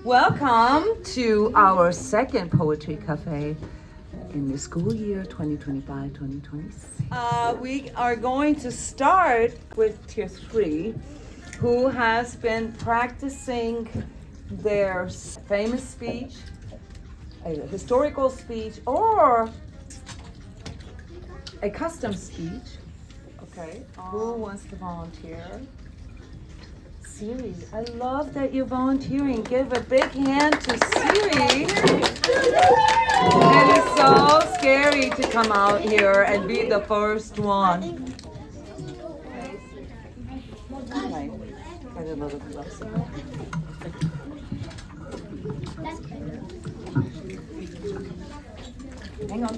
Welcome to our second Poetry Cafe in the school year 2025-2026. We are going to start with Tier 3, who has been practicing their famous speech, a historical speech, or a custom speech. Okay, who wants to volunteer? Siri, I love that you're volunteering. Give a big hand to Siri. It is so scary to come out here and be the first one. Right. Get a little closer. Hang on.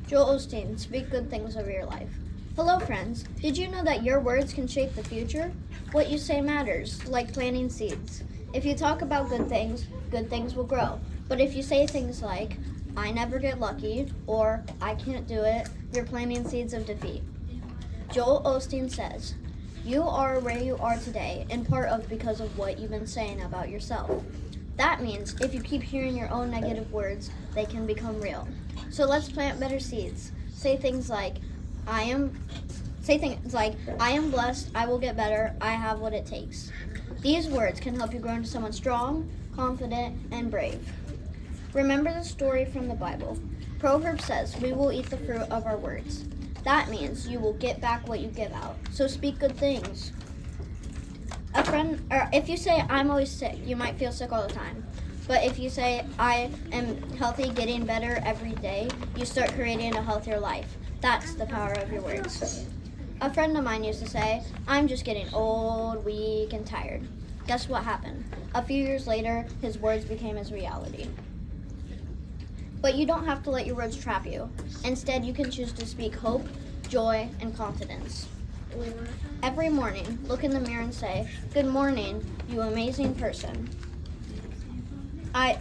Joel Osteen, speak good things over your life. Hello, friends. Did you know that your words can shape the future? What you say matters, like planting seeds. If you talk about good things will grow. But if you say things like, I never get lucky, or I can't do it, you're planting seeds of defeat. Joel Osteen says, you are where you are today, in part of because of what you've been saying about yourself. That means if you keep hearing your own negative words, they can become real. So let's plant better seeds. Say things like, I am blessed, I will get better, I have what it takes. These words can help you grow into someone strong, confident, and brave. Remember the story from the Bible. Proverbs says, we will eat the fruit of our words. That means you will get back what you give out. So speak good things. If you say, I'm always sick, you might feel sick all the time. But if you say, I am healthy, getting better every day, you start creating a healthier life. That's the power of your words. A friend of mine used to say, I'm just getting old, weak, and tired. Guess what happened? A few years later, his words became his reality. But you don't have to let your words trap you. Instead, you can choose to speak hope, joy, and confidence. Every morning, look in the mirror and say, good morning, you amazing person.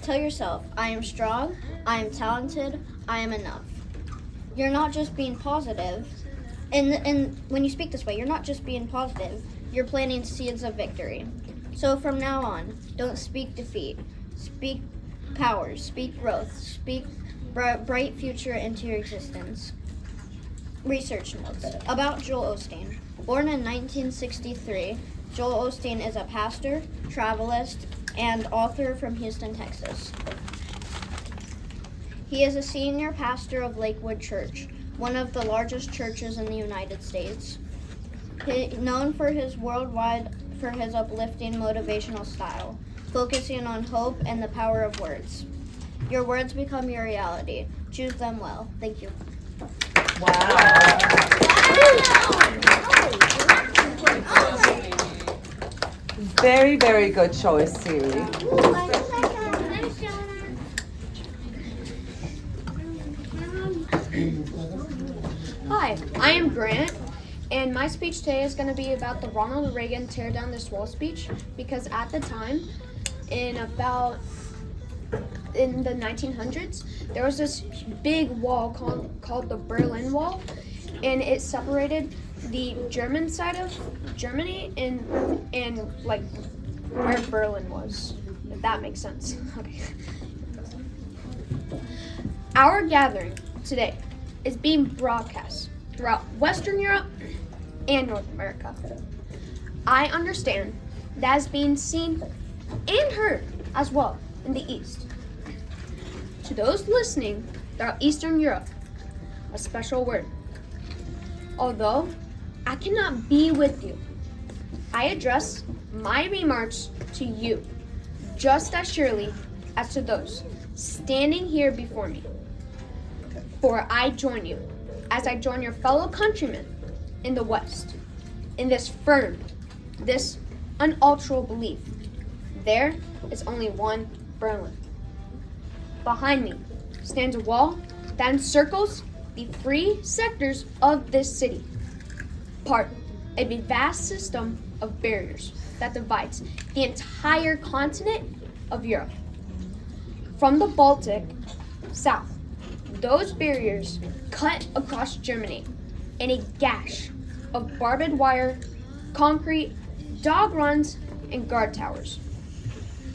Tell yourself, I am strong, I am talented, I am enough. You're not just being positive, and when you speak this way, you're not just being positive, you're planting seeds of victory. So from now on, don't speak defeat, speak power, speak growth, speak bright future into your existence. Research notes about Joel Osteen. Born in 1963, Joel Osteen is a pastor, travelist, and author from Houston, Texas. He is a senior pastor of Lakewood Church, one of the largest churches in the United States. Known for his uplifting motivational style, focusing on hope and the power of words. Your words become your reality. Choose them well. Thank you. Wow. Very, very good choice, Siri. Hi, I am Grant, and my speech today is going to be about the Ronald Reagan Tear Down This Wall speech, because at the time, in the 1900s, there was this big wall called the Berlin Wall, and it separated the German side of Germany and like where Berlin was, if that makes sense. Okay. Our gathering today is being broadcast throughout Western Europe and North America. I understand that is being seen and heard as well in the East. To those listening throughout Eastern Europe, a special word. Although I cannot be with you, I address my remarks to you just as surely as to those standing here before me. For I join you, as I join your fellow countrymen in the West, in this firm, this unalterable belief. There is only one Berlin. Behind me stands a wall that encircles the three sectors of this city, part of a vast system of barriers that divides the entire continent of Europe. From the Baltic south, those barriers cut across Germany in a gash of barbed wire, concrete, dog runs, and guard towers.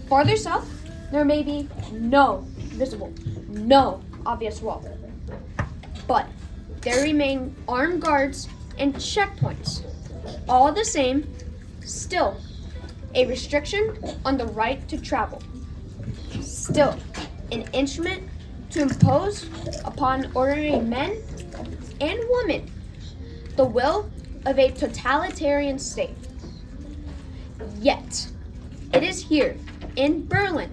Farther south, there may be no obvious wall. But there remain armed guards and checkpoints. All the same, still a restriction on the right to travel. Still an instrument to impose upon ordinary men and women the will of a totalitarian state. Yet, it is here in Berlin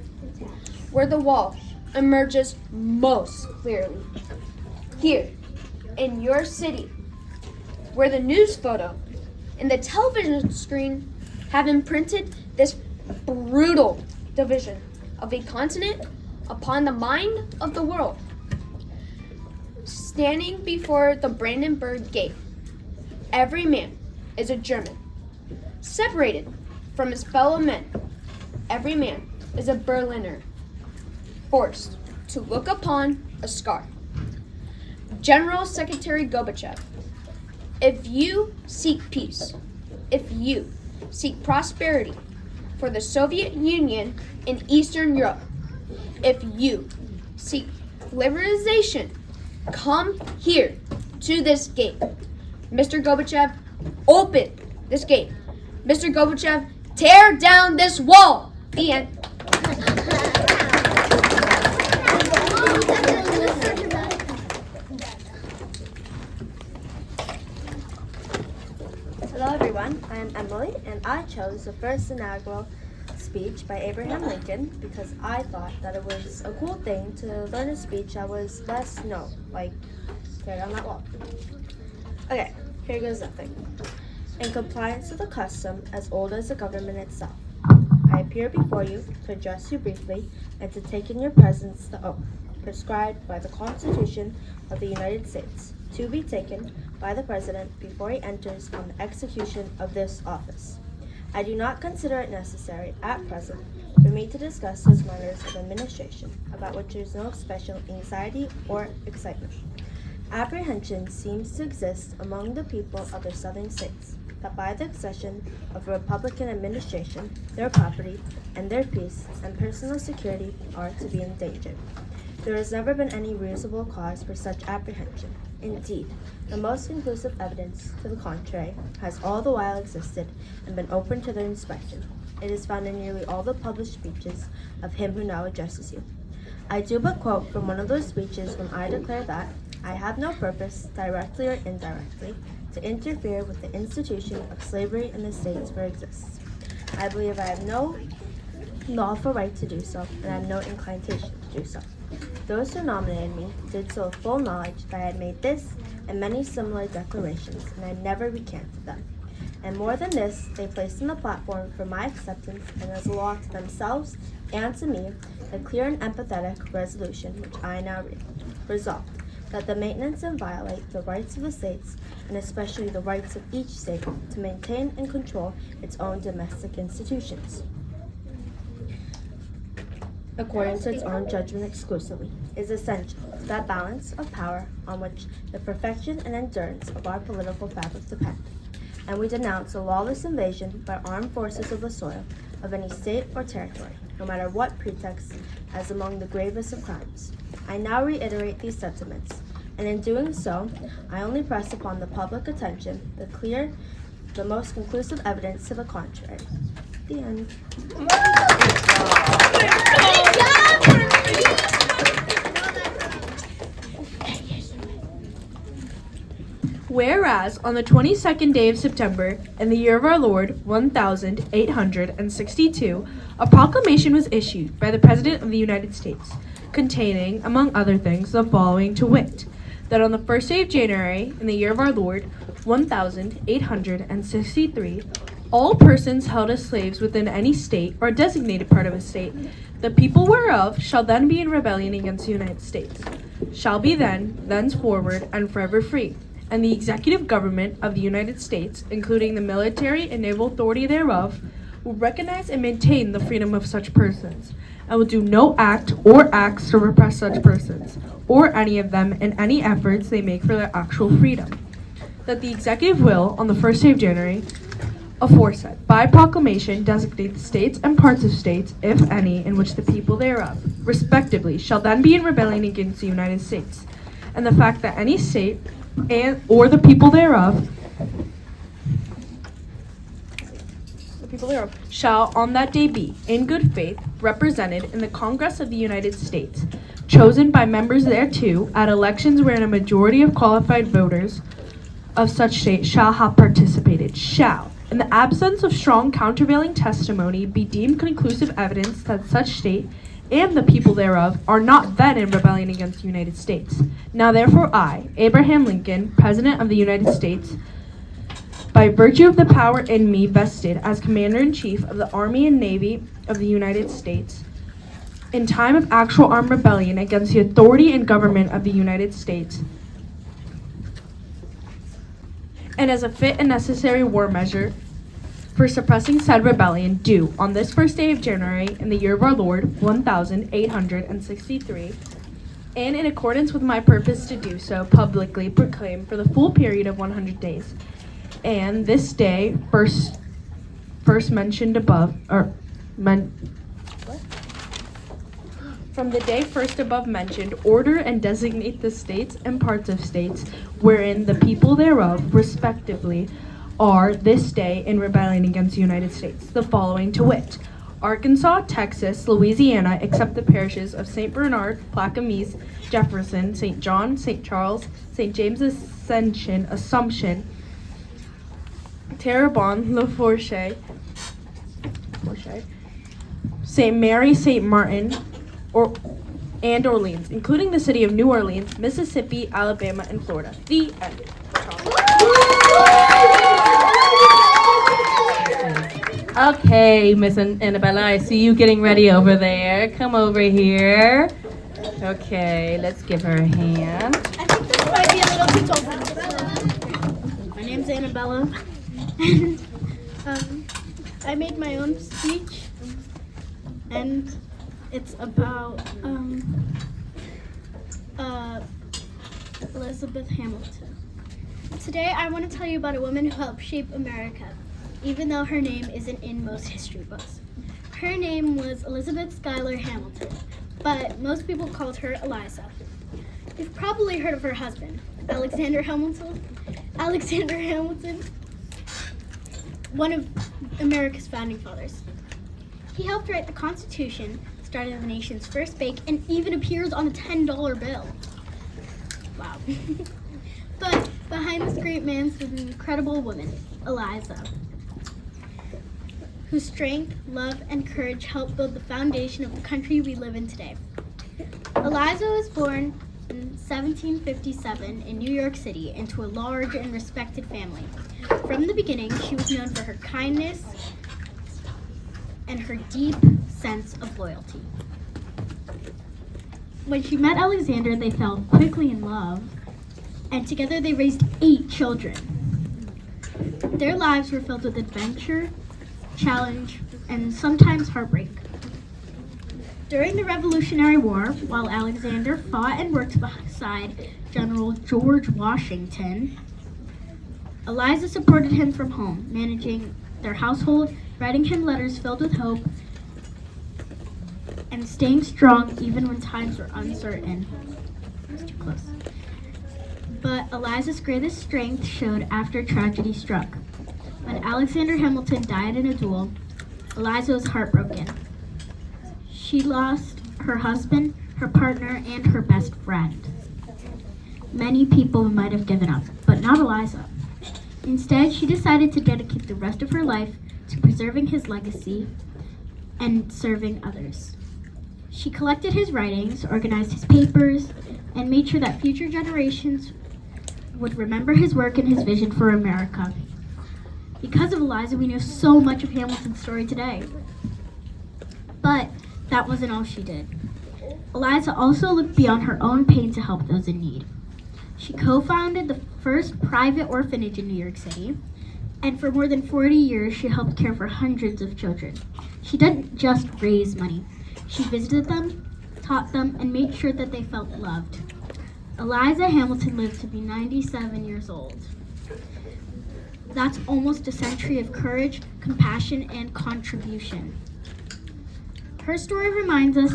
where the wall emerges most clearly. Here in your city, where the news photo and the television screen have imprinted this brutal division of a continent upon the mind of the world. Standing before the Brandenburg Gate, every man is a German. Separated from his fellow men, every man is a Berliner, forced to look upon a scar. General Secretary Gorbachev, if you seek peace, if you seek prosperity for the Soviet Union in Eastern Europe, if you seek liberalization, come here to this gate. Mr. Gorbachev, open this gate. Mr. Gorbachev, tear down this wall. The end. Hello everyone, I am Emily, and I chose the first inaugural speech by Abraham Lincoln because I thought that it was a cool thing to learn a speech that was less known, like tear down that wall. Okay, here goes nothing. In compliance with a custom as old as the government itself, I appear before you to address you briefly and to take in your presence the oath prescribed by the Constitution of the United States to be taken by the President before he enters on the execution of this office. I do not consider it necessary at present for me to discuss those matters of administration about which there is no special anxiety or excitement. Apprehension seems to exist among the people of the southern states that by the accession of a Republican administration, their property and their peace and personal security are to be endangered. There has never been any reasonable cause for such apprehension. Indeed, the most conclusive evidence to the contrary has all the while existed and been open to their inspection. It is found in nearly all the published speeches of him who now addresses you. I do but quote from one of those speeches when I declare that I have no purpose, directly or indirectly, to interfere with the institution of slavery in the states where it exists. I believe I have no lawful right to do so, and I have no inclination to do so. Those who nominated me did so with full knowledge that I had made this and many similar declarations, and I never recanted them. And more than this, they placed on the platform for my acceptance and as a law to themselves and to me the clear and empathetic resolution which I now read. Resolved, that the maintenance and violate the rights of the states, and especially the rights of each state to maintain and control its own domestic institutions, according to its own judgment exclusively, is essential to that balance of power on which the perfection and endurance of our political fabric depend. And we denounce a lawless invasion by armed forces of the soil of any state or territory, no matter what pretext, as among the gravest of crimes. I now reiterate these sentiments, and in doing so, I only press upon the public attention the most conclusive evidence to the contrary. The end. Whereas on the 22nd day of September, in the year of our Lord, 1862, a proclamation was issued by the President of the United States, containing, among other things, the following to wit, that on the 1st day of January, in the year of our Lord, 1863, all persons held as slaves within any state or designated part of a state, the people whereof shall then be in rebellion against the United States, shall be thenceforward and forever free. And the executive government of the United States, including the military and naval authority thereof, will recognize and maintain the freedom of such persons, and will do no act or acts to repress such persons, or any of them in any efforts they make for their actual freedom. That the executive will, on the 1st day of January, aforesaid, by proclamation, designate the states and parts of states, if any, in which the people thereof, respectively, shall then be in rebellion against the United States, and the fact that any state and or the people thereof shall on that day be, in good faith, represented in the Congress of the United States, chosen by members thereto, at elections wherein a majority of qualified voters of such state shall have participated, shall, in the absence of strong countervailing testimony, be deemed conclusive evidence that such state and the people thereof are not then in rebellion against the United States. Now therefore I, Abraham Lincoln, President of the United States, by virtue of the power in me vested as Commander-in-Chief of the Army and Navy of the United States, in time of actual armed rebellion against the authority and government of the United States, and as a fit and necessary war measure for suppressing said rebellion, do, on this first day of January, in the year of our Lord, 1863, and in accordance with my purpose to do so, publicly proclaim for the full period of 100 days, and this day, first mentioned above, from the day first above mentioned, order and designate the states and parts of states wherein the people thereof, respectively, are this day in rebellion against the United States, the following to wit: Arkansas, Texas, Louisiana, except the parishes of St. Bernard, Plaquemines, Jefferson, St. John, St. Charles, St. James Assumption, Terrebonne, Lafourche, St. Mary, St. Martin, and Orleans, including the city of New Orleans, Mississippi, Alabama, and Florida. The end. Okay, Miss Annabella, I see you getting ready over there. Come over here. Okay, let's give her a hand. I think this might be a little too tall for me. My name's Annabella, and I made my own speech, and it's about Elizabeth Hamilton. Today I want to tell you about a woman who helped shape America, even though her name isn't in most history books. Her name was Elizabeth Schuyler Hamilton, but most people called her Eliza. You've probably heard of her husband, Alexander Hamilton. Alexander Hamilton, one of America's founding fathers. He helped write the Constitution, started the nation's first bank, and even appears on a $10 bill. Wow. But behind this great man stood an incredible woman, Eliza, whose strength, love, and courage helped build the foundation of the country we live in today. Eliza was born in 1757 in New York City into a large and respected family. From the beginning, she was known for her kindness and her deep sense of loyalty. When she met Alexander, they fell quickly in love, and together they raised 8 children. Their lives were filled with adventure, challenge, and sometimes heartbreak. During the Revolutionary War, while Alexander fought and worked beside General George Washington, Eliza supported him from home, managing their household, writing him letters filled with hope, and staying strong even when times were uncertain. That's too close. But Eliza's greatest strength showed after tragedy struck. When Alexander Hamilton died in a duel, Eliza was heartbroken. She lost her husband, her partner, and her best friend. Many people might have given up, but not Eliza. Instead, she decided to dedicate the rest of her life to preserving his legacy and serving others. She collected his writings, organized his papers, and made sure that future generations would remember his work and his vision for America. Because of Eliza, we know so much of Hamilton's story today. But that wasn't all she did. Eliza also looked beyond her own pain to help those in need. She co-founded the first private orphanage in New York City, and for more than 40 years, she helped care for hundreds of children. She didn't just raise money. She visited them, taught them, and made sure that they felt loved. Eliza Hamilton lived to be 97 years old. That's almost a century of courage, compassion, and contribution. Her story reminds us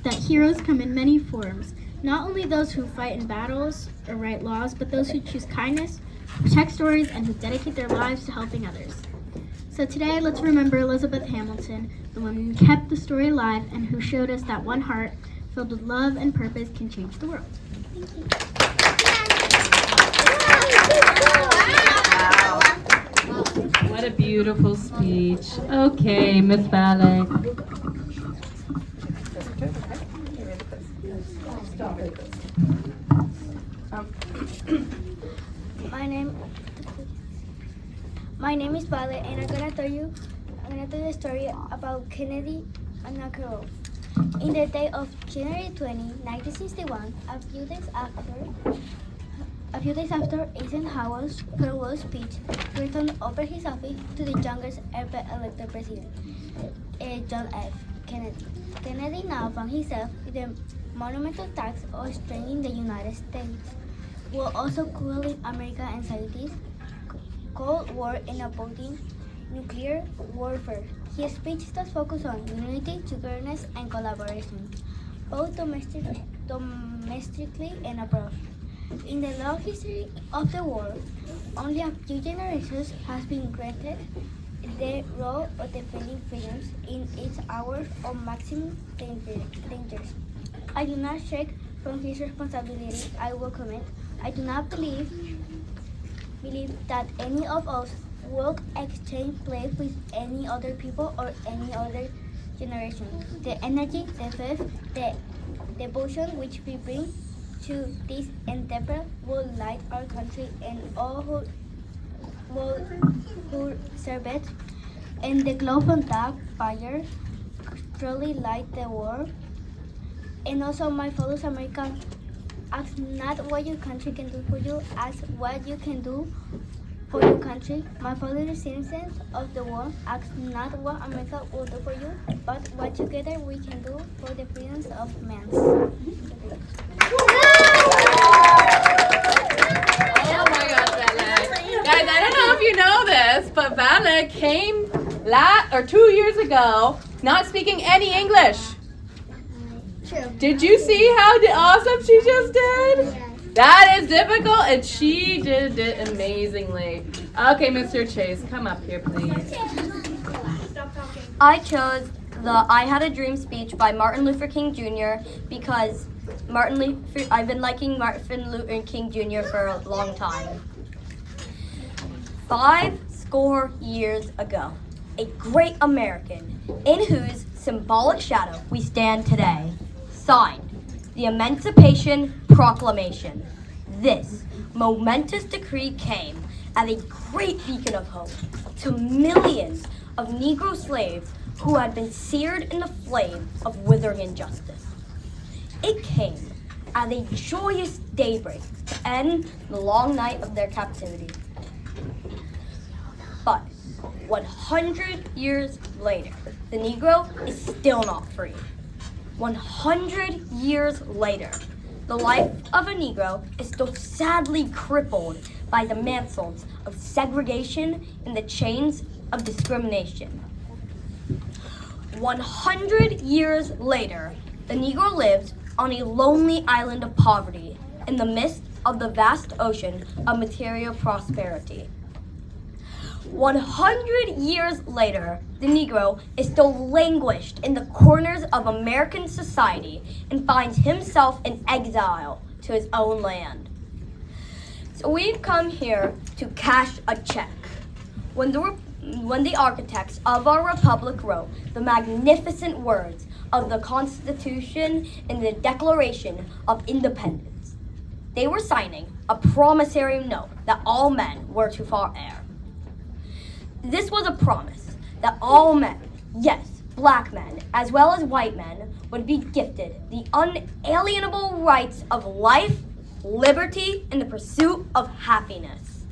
that heroes come in many forms, not only those who fight in battles or write laws, but those who choose kindness, protect stories, and who dedicate their lives to helping others. So today, let's remember Elizabeth Hamilton, the woman who kept the story alive and who showed us that one heart filled with love and purpose can change the world. Thank you. Wow. What a beautiful speech. Okay, Miss Ballet. My name is Vale, and I'm gonna tell you the story about Kennedy inaugural. In the day of January 20, 1961, a few days after Eisenhower's farewell speech returned over his office to the youngest ever elected president, John F. Kennedy. Kennedy now found himself with the monumental task of strengthening the United States, while also cooling American anxieties, Cold War, and avoiding nuclear warfare. His speech does focus on unity, togetherness, and collaboration, both domestically and abroad. In the long history of the war, only a few generations has been granted the role of defending freedoms in its hour of maximum dangers. I do not shirk from his responsibility. I welcome it. I do not believe that any of us will exchange place with any other people or any other generation. The energy, the faith, the devotion which we bring to this endeavor will light our country and all who serve it. And the glow from that fire truly light the world. And also, my fellow Americans, ask not what your country can do for you, ask what you can do for your country. My fellow citizens of the world, ask not what America will do for you, but what together we can do for the freedoms of man. Oh my gosh, Vale. Guys, I don't know if you know this, but Vale came 2 years ago not speaking any English. True. Did you see how awesome she just did? Yes. That is difficult, and she did it amazingly. Okay, Mr. Chase, come up here, please. I chose the I Had a Dream speech by Martin Luther King Jr. because I've been liking Martin Luther King Jr. for a long time. 50 years ago, a great American in whose symbolic shadow we stand today signed the Emancipation Proclamation. This momentous decree came as a great beacon of hope to millions of Negro slaves who had been seared in the flame of withering injustice. It came as a joyous daybreak to end the long night of their captivity. But 100 years later, the Negro is still not free. 100 years later, the life of a Negro is still sadly crippled by the mantle of segregation and the chains of discrimination. 100 years later, the Negro lives on a lonely island of poverty in the midst of the vast ocean of material prosperity. 100 years later, the Negro is still languished in the corners of American society and finds himself in exile to his own land. So we've come here to cash a check. When the architects of our republic wrote the magnificent words of the Constitution and the Declaration of Independence, they were signing a promissory note that all men were to far heir. This was a promise that all men, yes, black men, as well as white men, would be gifted the unalienable rights of life, liberty, and the pursuit of happiness.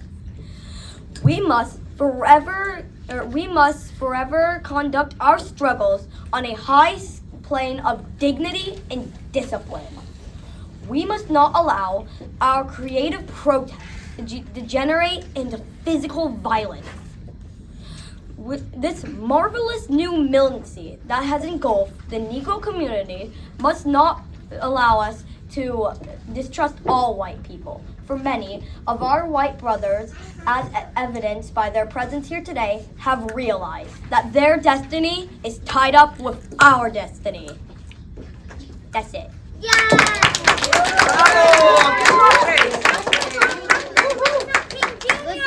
We must forever conduct our struggles on a high plane of dignity and discipline. We must not allow our creative protest degenerate into physical violence. With this marvelous new militancy that has engulfed the Negro community must not allow us to distrust all white people. For many of our white brothers, as evidenced by their presence here today, have realized that their destiny is tied up with our destiny. That's it.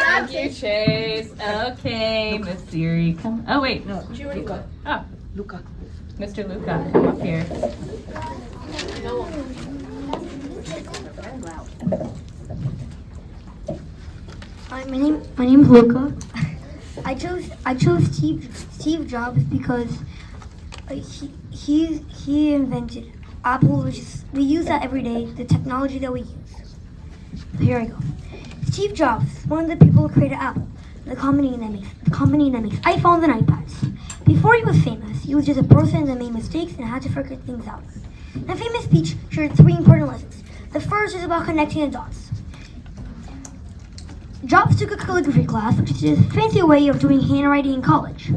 Thank you, Chase. Okay, Miss Siri, come. Oh wait, no. Luca. Oh, Luca. Mr. Luca, come up here. Hi, my name's Luca. I chose Steve Jobs because he invented Apple, which is, we use that every day. The technology that we use. So here I go. Steve Jobs, one of the people who created Apple, the company that makes iPhones and iPads. Before he was famous, he was just a person that made mistakes and had to figure things out. A famous speech shared 3 important lessons. The first is about connecting the dots. Jobs took a calligraphy class, which is a fancy way of doing handwriting in college.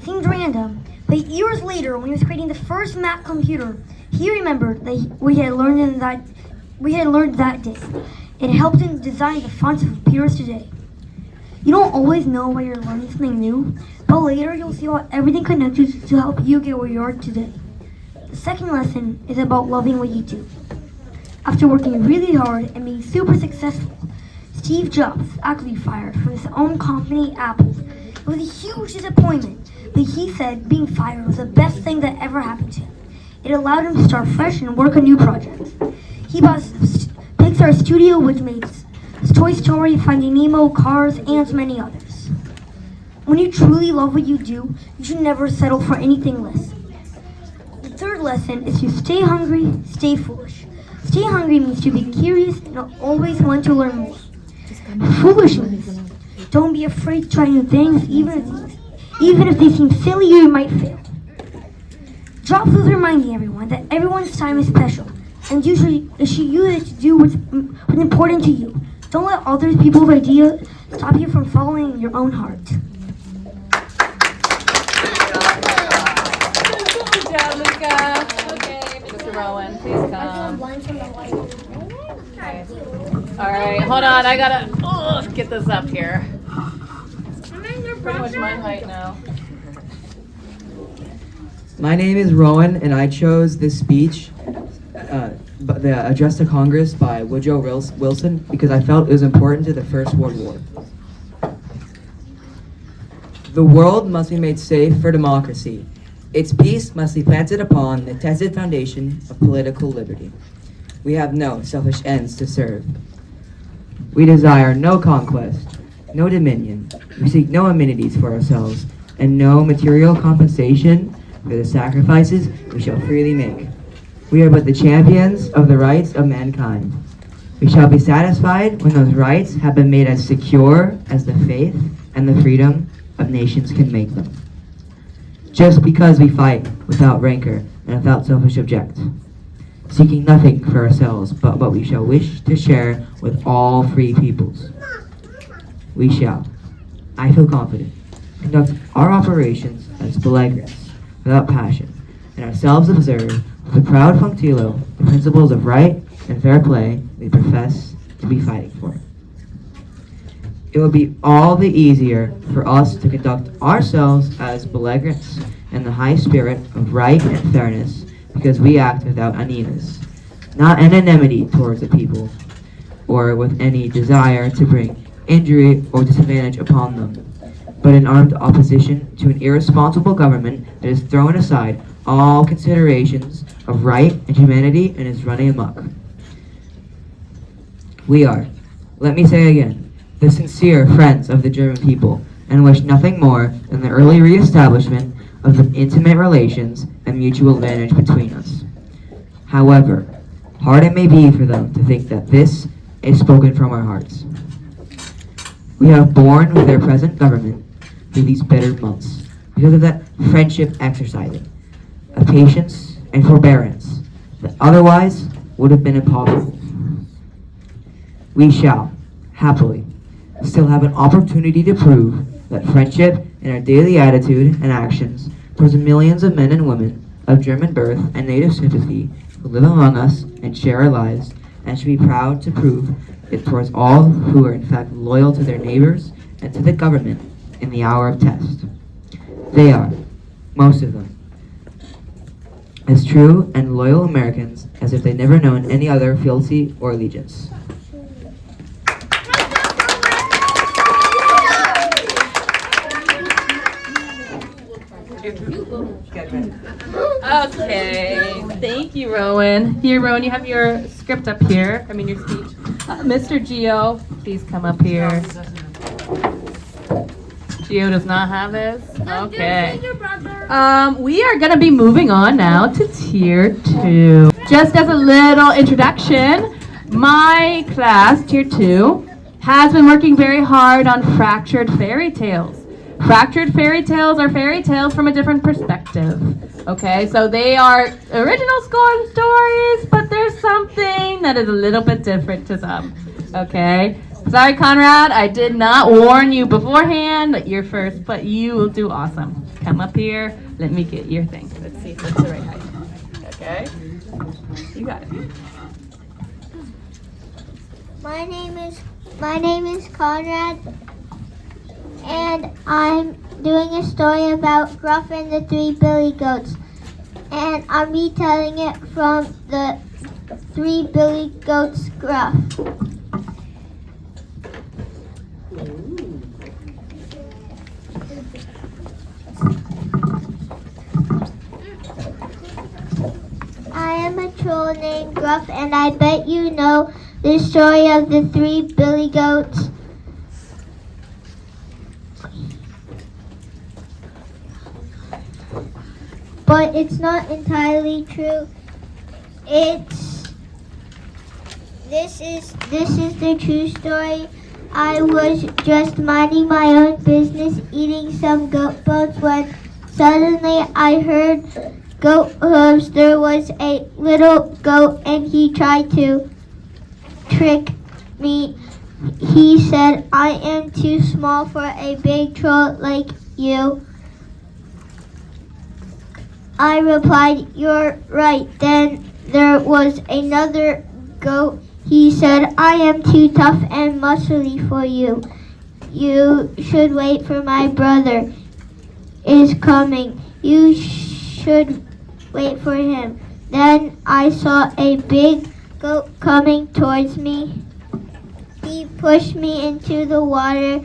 Seemed random, but years later, when he was creating the first Mac computer, he remembered that we had learned that day. It helped him design the fonts of computers today. You don't always know why you're learning something new, but later you'll see how everything connects to help you get where you are today. The second lesson is about loving what you do. After working really hard and being super successful, Steve Jobs actually fired from his own company, Apple. It was a huge disappointment, but he said being fired was the best thing that ever happened to him. It allowed him to start fresh and work on new projects. He bought Pixar Studio, which made Toy Story, Finding Nemo, Cars, and many others. When you truly love what you do, you should never settle for anything less. The third lesson is to stay hungry, stay foolish. Stay hungry means to be curious and always want to learn more. Foolish means don't be afraid to try new things, even if they seem silly or you might fail. Jobs was reminding everyone that everyone's time is special, and you should use it to do what's important to you. Don't let other people's ideas stop you from following your own heart. Good job, Luca. Okay, Mr. Rowan, please come. Okay. All right, hold on. I gotta get this up here. Pretty much my height now. My name is Rowan, and I chose this speech, the address to Congress by Woodrow Wilson, because I felt it was important to the First World War. The world must be made safe for democracy. Its peace must be planted upon the tested foundation of political liberty. We have no selfish ends to serve. We desire no conquest, no dominion. We seek no amenities for ourselves, and no material compensation for the sacrifices we shall freely make. We are but the champions of the rights of mankind. We shall be satisfied when those rights have been made as secure as the faith and the freedom of nations can make them. Just because we fight without rancor and without selfish object, seeking nothing for ourselves but what we shall wish to share with all free peoples. We shall, I feel confident, conduct our operations as belligerents, without passion, and ourselves observe with a proud punctilio the principles of right and fair play we profess to be fighting for. It will be all the easier for us to conduct ourselves as belligerents in the high spirit of right and fairness, because we act without uneasiness, not an enmity towards the people, or with any desire to bring injury or disadvantage upon them, but in armed opposition to an irresponsible government that has thrown aside all considerations of right and humanity and is running amok. We are, let me say again, the sincere friends of the German people, and wish nothing more than the early re-establishment of the intimate relations and mutual advantage between us. However, hard it may be for them to think that this is spoken from our hearts. We have borne with their present government through these bitter months because of that friendship exercising, a patience and forbearance that otherwise would have been impossible. We shall, happily, still have an opportunity to prove that friendship in our daily attitude and actions towards the millions of men and women of German birth and native sympathy who live among us and share our lives, and should be proud to prove it towards all who are in fact loyal to their neighbors and to the government in the hour of test. They are, most of them, as true and loyal Americans as if they'd never known any other fealty or allegiance. Okay, thank you, Rowan. Here, Rowan, you have your script up here. I mean, your speech. Mr. Geo, please come up here. Geo does not have this? Okay. We are going to be moving on now to Tier 2. Just as a little introduction, my class, Tier 2, has been working very hard on fractured fairy tales. Fractured fairy tales are fairy tales from a different perspective. Okay, so they are original stories, but there's something that is a little bit different to them. Okay, sorry, Conrad, I did not warn you beforehand that you're first, but you will do awesome. Come up here, let me get your thing. Let's see if it's the right height. Okay, you got it. My name is Conrad, and I'm doing a story about Gruff and the Three Billy Goats, and I'm retelling it from the Three Billy Goats Gruff. I am a troll named Gruff, and I bet you know the story of the Three Billy Goats. But it's not entirely true. This is the true story. I was just minding my own business, eating some goat bones, when suddenly I heard goat hooves. There was a little goat, and he tried to trick me. He said, "I am too small for a big troll like you." I replied, "You're right." Then there was another goat. He said, "I am too tough and muscly for you. You should wait for my brother is coming. You should wait for him." Then I saw a big goat coming towards me. He pushed me into the water.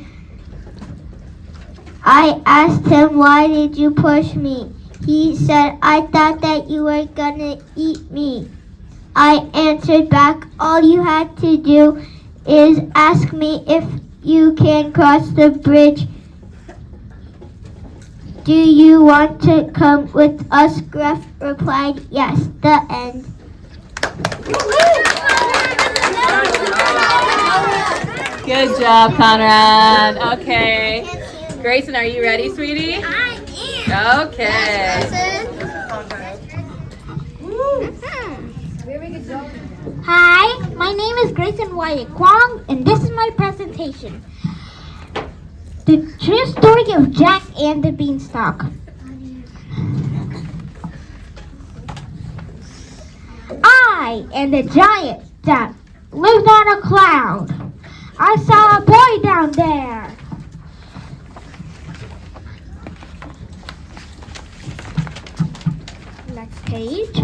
I asked him, "Why did you push me?" He said, "I thought that you were gonna eat me." I answered back, "All you had to do is ask me if you can cross the bridge. Do you want to come with us?" Gruff replied, "Yes." The end. Good job, Conrad. Okay. Grayson, are you ready, sweetie? I am. Okay. Hi, my name is Grayson Wyatt Kwong, and this is my presentation. The true story of Jack and the Beanstalk. I am the giant that lived on a cloud. I saw a boy down there. Next page.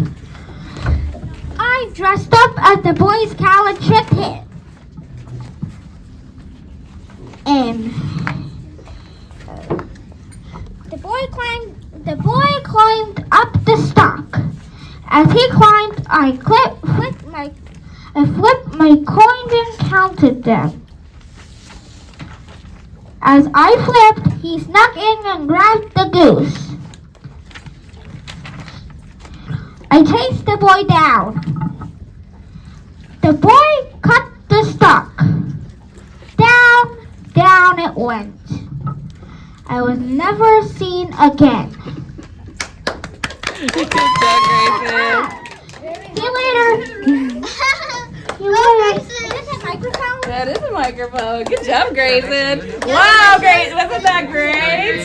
I dressed up as the boy's cow tricked him. And the boy climbed up the stalk. As he climbed, I flipped my coins and counted them. As I flipped, he snuck in and grabbed the goose. I chased the boy down. The boy cut the stalk. Down it went. I was never seen again. Good job, Grayson. See you later. See you later. microphone? That is a microphone. Good job, Grayson. Wow, great. Wasn't that great?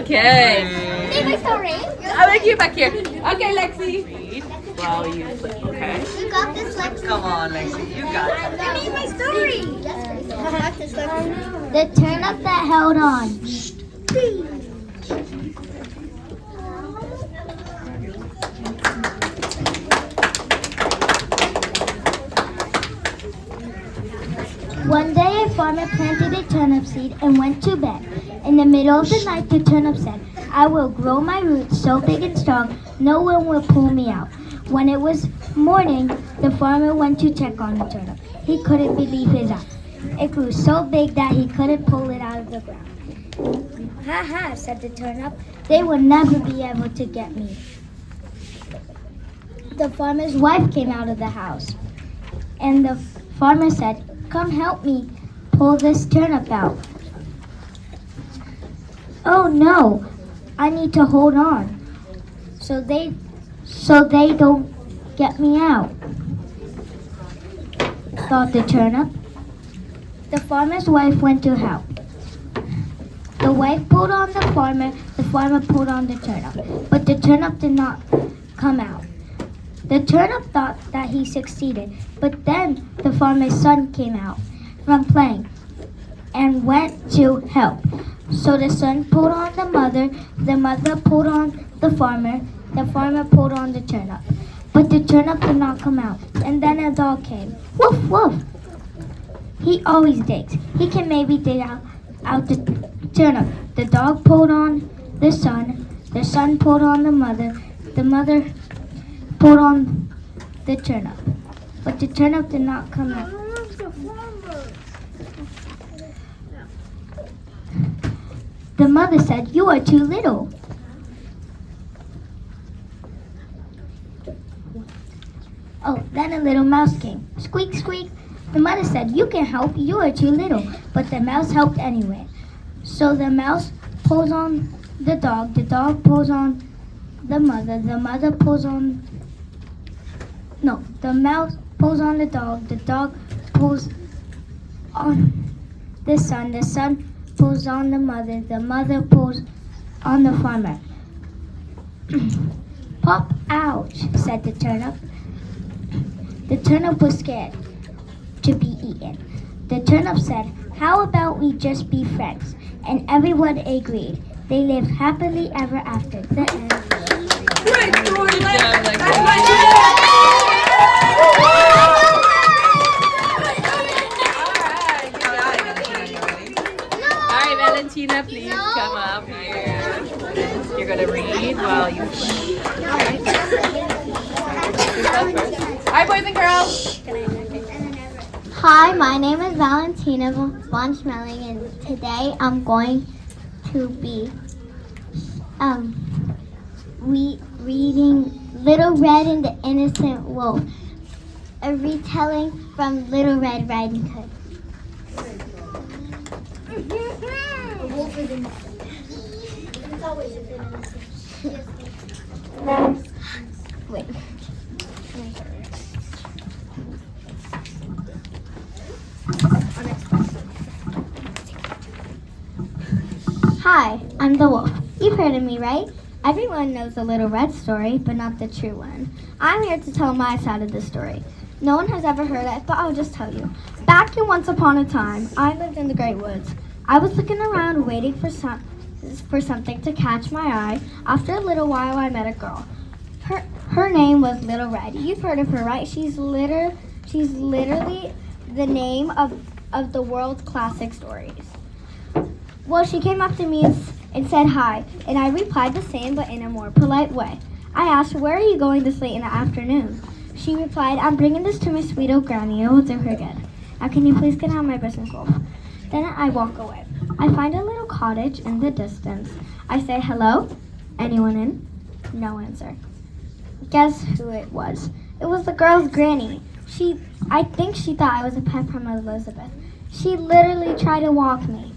Okay. See my story? I like you back here. Okay, Lexi. While you flip, okay? You got this, Lexi. Come on, Lexi, you got it. I need my story. I got this, Lexi. The turnip that held on. One day a farmer planted a turnip seed and went to bed. In the middle of the night the turnip said, I will grow my roots so big and strong, no one will pull me out. When it was morning, the farmer went to check on the turnip. He couldn't believe his eyes. It grew so big that he couldn't pull it out of the ground. Ha ha, said the turnip. They will never be able to get me. The farmer's wife came out of the house, and the farmer said, come help me pull this turnip out. Oh no, I need to hold on so they don't get me out, thought the turnip. The farmer's wife went to help. The wife pulled on the farmer pulled on the turnip, but the turnip did not come out. The turnip thought that he succeeded, but then the farmer's son came out from playing and went to help. So the son pulled on the mother pulled on the farmer pulled on the turnip. But the turnip did not come out, and then a dog came. Woof, woof! He always digs. He can maybe dig out the turnip. The dog pulled on the son pulled on the mother pulled on the turnip. But the turnip did not come out. The mother said, you are too little. Oh, then a little mouse came. Squeak, squeak. The mother said, you can help, you are too little. But the mouse helped anyway. So the mouse pulls on the dog pulls on the mother pulls on... No, the mouse pulls on the dog pulls on the son pulls on the mother pulls on the farmer. Pop, ouch, said the turnip. The turnip was scared to be eaten. The turnip said, how about we just be friends? And everyone agreed. They lived happily ever after. The end. Great story, Lexi. Alright, Valentina, please come up here. You're gonna read while you play. Alright, boys and girls. Hi, my name is Valentina von Schmeling, and today I'm going to be reading Little Red and the Innocent Wolf, a retelling from Little Red Riding Hood. A wolf is innocent. It's always innocent. Wait. Hi, I'm the wolf. You've heard of me, right? Everyone knows the Little Red story, but not the true one. I'm here to tell my side of the story. No one has ever heard it, but I'll just tell you. Back in once upon a time, I lived in the Great Woods. I was looking around waiting for something to catch my eye. After a little while, I met a girl. Her name was Little Red. You've heard of her, right? She's literally the name of the world's classic stories. Well, she came up to me and said hi, and I replied the same but in a more polite way. I asked, where are you going this late in the afternoon? She replied, I'm bringing this to my sweet old granny. It will do her good. Now can you please get out of my business, wolf? Then I walk away. I find a little cottage in the distance. I say, hello? Anyone in? No answer. Guess who it was? It was the girl's granny. I think she thought I was a pet from Elizabeth. She literally tried to walk me.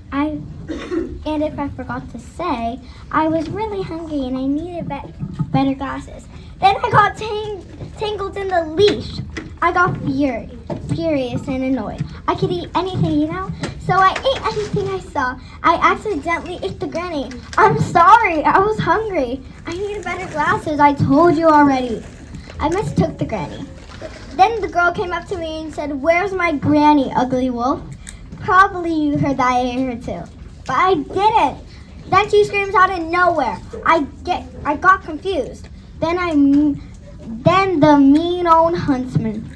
And if I forgot to say, I was really hungry and I needed better glasses. Then I got tangled in the leash. I got furious and annoyed. I could eat anything, you know? So I ate anything I saw. I accidentally ate the granny. I'm sorry, I was hungry. I need better glasses, I told you already. I mistook the granny. Then the girl came up to me and said, "Where's my granny, ugly wolf?" Probably you heard that I ate her too. But I didn't. Then she screams out of nowhere. I got confused. Then the mean old huntsman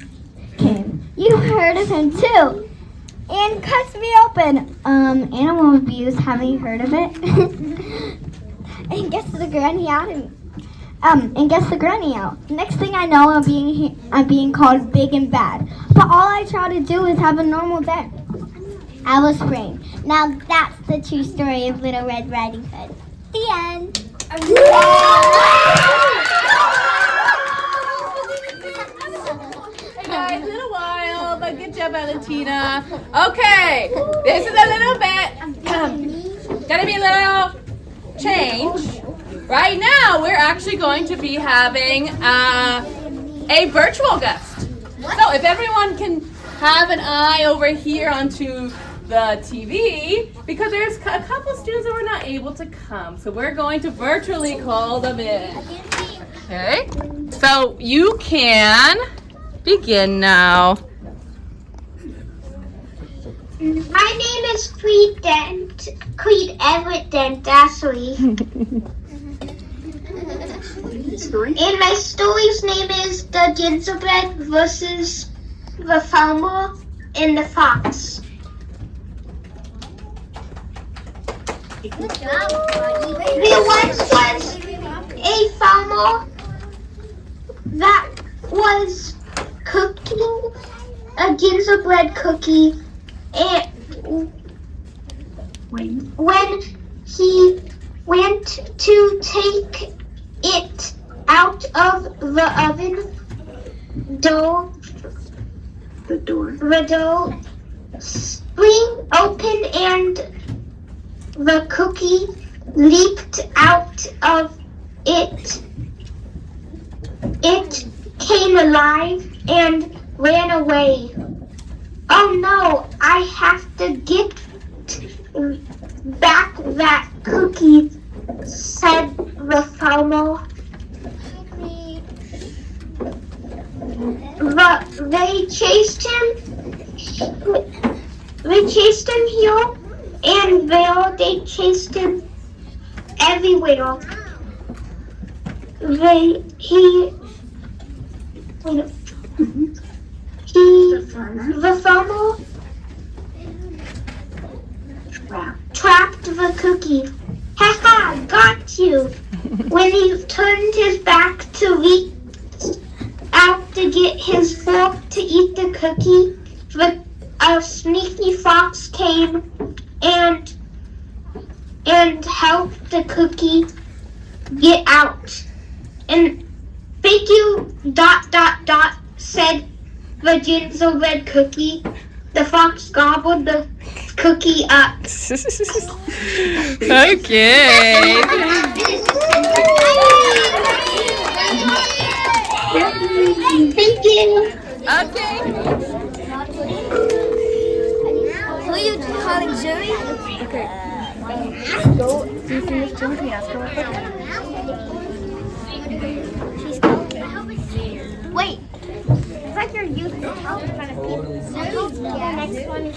came. You heard of him too. And cuts me open. Animal abuse, haven't you heard of it? And gets the granny out Next thing I know, I'm being called big and bad. But all I try to do is have a normal day. I was framed. Now that's the true story of Little Red Riding Hood. The end. Hey guys, a little while, but good job, Valentina. Okay, this is a little bit, gonna be a little change. Right now, we're actually going to be having a virtual guest. So if everyone can have an eye over here onto the TV, because there's a couple students that were not able to come. So we're going to virtually call them in. Okay, so you can begin now. My name is Creed Everett Dent Dassery. And my story's name is The Gingerbread versus the Farmer and the Fox. There once was a farmer that was cooking a gingerbread cookie, and when he went to take it out of the oven, the door spring open and the cookie leaped out of it. It came alive and ran away. "Oh no, I have to get back that cookie," said the farmer. They chased him here and there. They chased him everywhere. The farmer trapped the cookie. "Ha ha, got you." When he turned his back to reach out to get his fork to eat the cookie, a sneaky fox came and helped the cookie get out. And "Thank you, ... said the gingerbread cookie. The fox gobbled the cookie up. Okay. Thank you. Okay. Who are you calling Zuri? Okay. Go. Do you see Miss Jim? Can you ask her what Wait. It's like you're using the help in front of people. The next one is...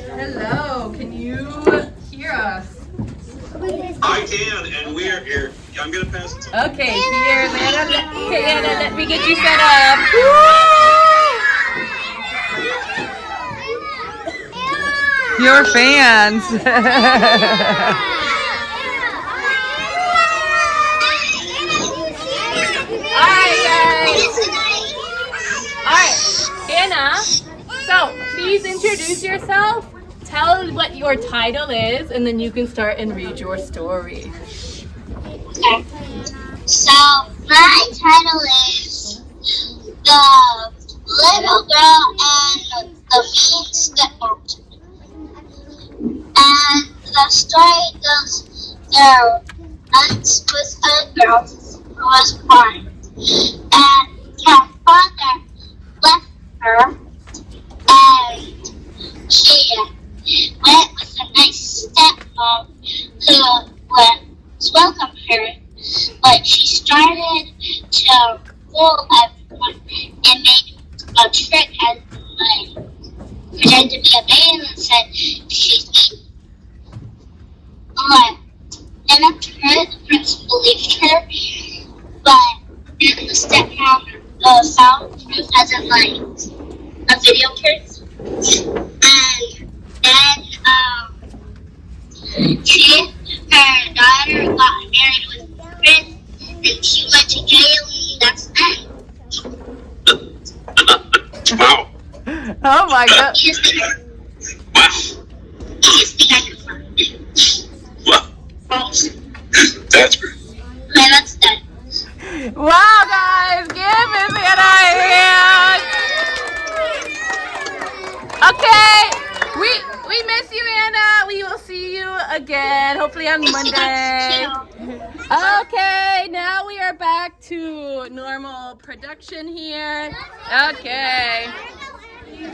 Hello, can you hear us? I can, and we're here. I'm gonna pass it to Okay, here, Anna, let me get you set up. Your fans. Alright, Anna, so please introduce yourself, tell what your title is, and then you can start and read your story. Okay. So, my title is The Little Girl and the Mean Stepmom. And the story goes, there once was a girl who was born, and her father left her, and she went with a nice stepmom who was welcome her, but she started to fool everyone and made a trick and pretended to be a maiden and said she's me. Then after her, the prince believed her, but then the stepmom found proof as in a video proof, and then her daughter got married with the prince, and she went to jail, and that's that. Wow. Oh my god. Wow. That's great. Okay, that's done. Wow, guys, give Miss Anna a hand. Okay, we miss you, Anna. We will see you again, hopefully on Monday. Okay, now we are back to normal production here. Okay.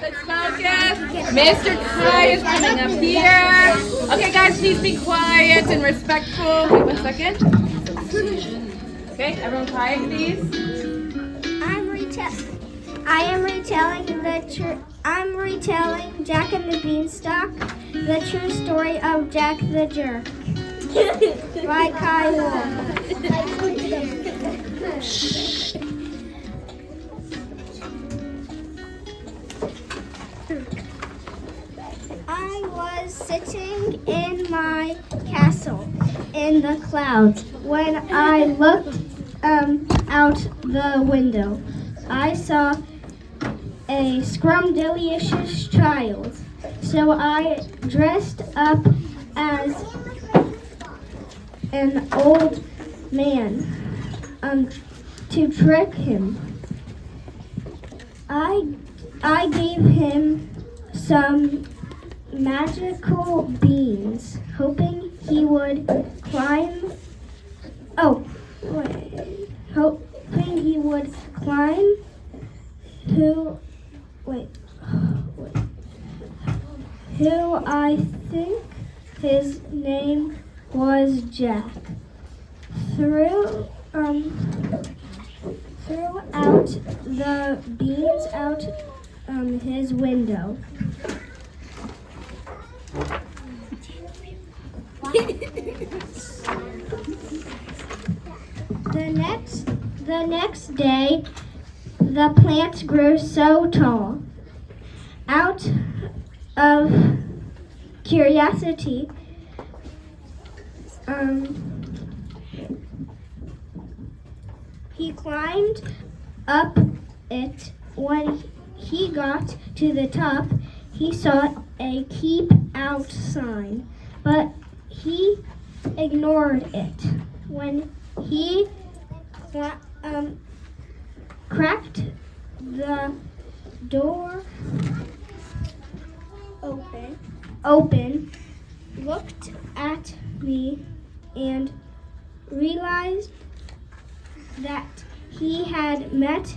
Let's focus. Mr. Kai is coming up here. Okay, guys, please be quiet and respectful. Wait 1 second. Okay, everyone quiet, please. I'm retelling Jack and the Beanstalk, the true story of Jack the Jerk. By Kai Wolf. I was sitting in my castle in the clouds when I looked out the window. I saw a scrumdiddlyicious child, so I dressed up as an old man to trick him. I gave him some magical beans, hoping he would climb. Hoping he would climb to. Who I think his name was Jack. Threw out the beans out his window. The next day, the plants grew so tall. Out of curiosity, he climbed up it. When he got to the top, he saw a keep out sign, but he ignored it. When he cracked the door open, looked at me, and realized that he had met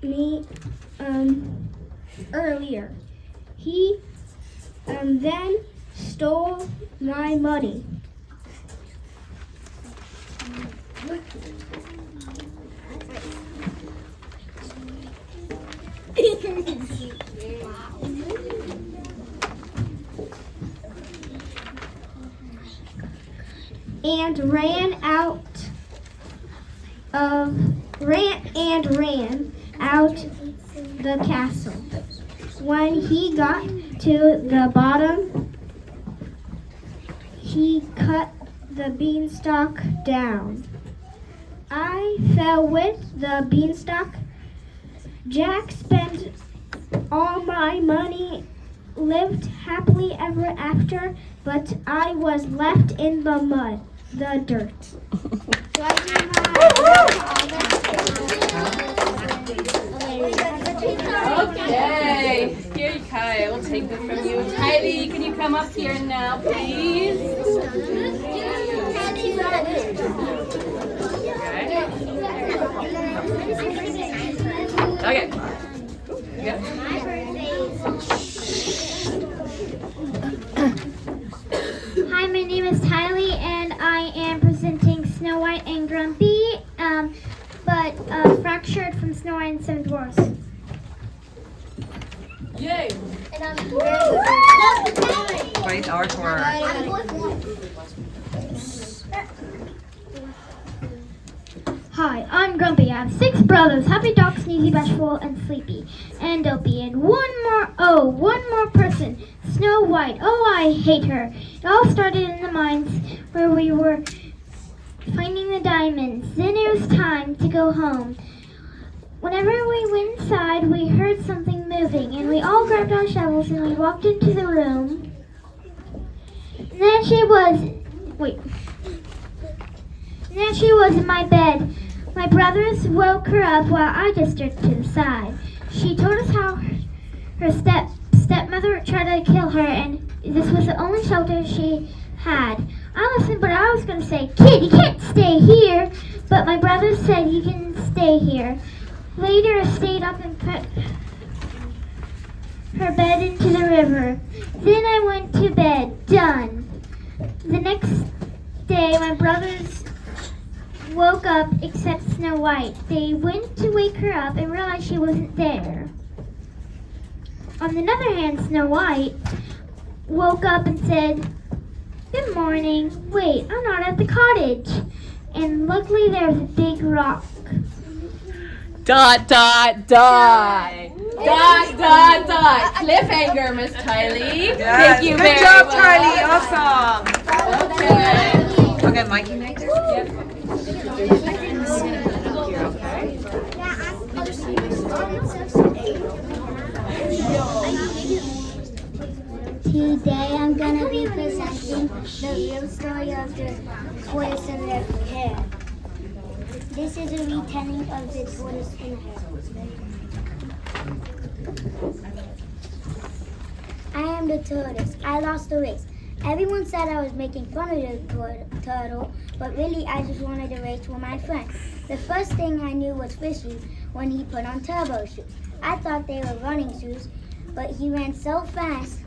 me earlier. He then stole my money. And ran out the castle. When he got to the bottom, he cut the beanstalk down. I fell with the beanstalk. Jack spent all my money, lived happily ever after, but I was left in the mud, the dirt. Okay, here, Kai, we'll take this from you. Kylie, can you come up here now, please? Okay. Yeah. My birthday is. Hi, my name is Tylee, and I am presenting Snow White and Grumpy, but fractured from Snow White and the Seven Dwarfs. Yay! And I'm Great artwork. Hi, I'm Grumpy. I have 6 brothers: Happy, Doc, Sneezy, Bashful, and Sleepy, and Dopey, and one more person, Snow White. Oh, I hate her. It all started in the mines where we were finding the diamonds. Then it was time to go home. Whenever we went inside, we heard something moving, and we all grabbed our shovels and we walked into the room. And there she was. And there she was in my bed. My brothers woke her up while I just stood to the side. She told us how her stepmother tried to kill her, and this was the only shelter she had. I listened, but I was going to say, "Kid, you can't stay here." But my brothers said, "You can stay here." Later, I stayed up and put her bed into the river. Then I went to bed. Done. The next day, my brothers woke up except Snow White. They went to wake her up and realized she wasn't there. On the other hand, Snow White woke up and said, "Good morning. Wait, I'm not at the cottage." And luckily there was a big rock. Dot, dot, dot. Dot, dot, dot. Cliffhanger, Miss Tylee. Yes. Thank you Good very job, much. Tylee. Awesome. Okay. Okay, Mikey next. Yep. Today I'm gonna be presenting the real story of the tortoise and the hare. This is a retelling of the tortoise and hare. I am the tortoise. I lost the race. Everyone said I was making fun of the turtle, but really I just wanted to race with my friend. The first thing I knew was Fishy when he put on turbo shoes. I thought they were running shoes, but he ran so fast.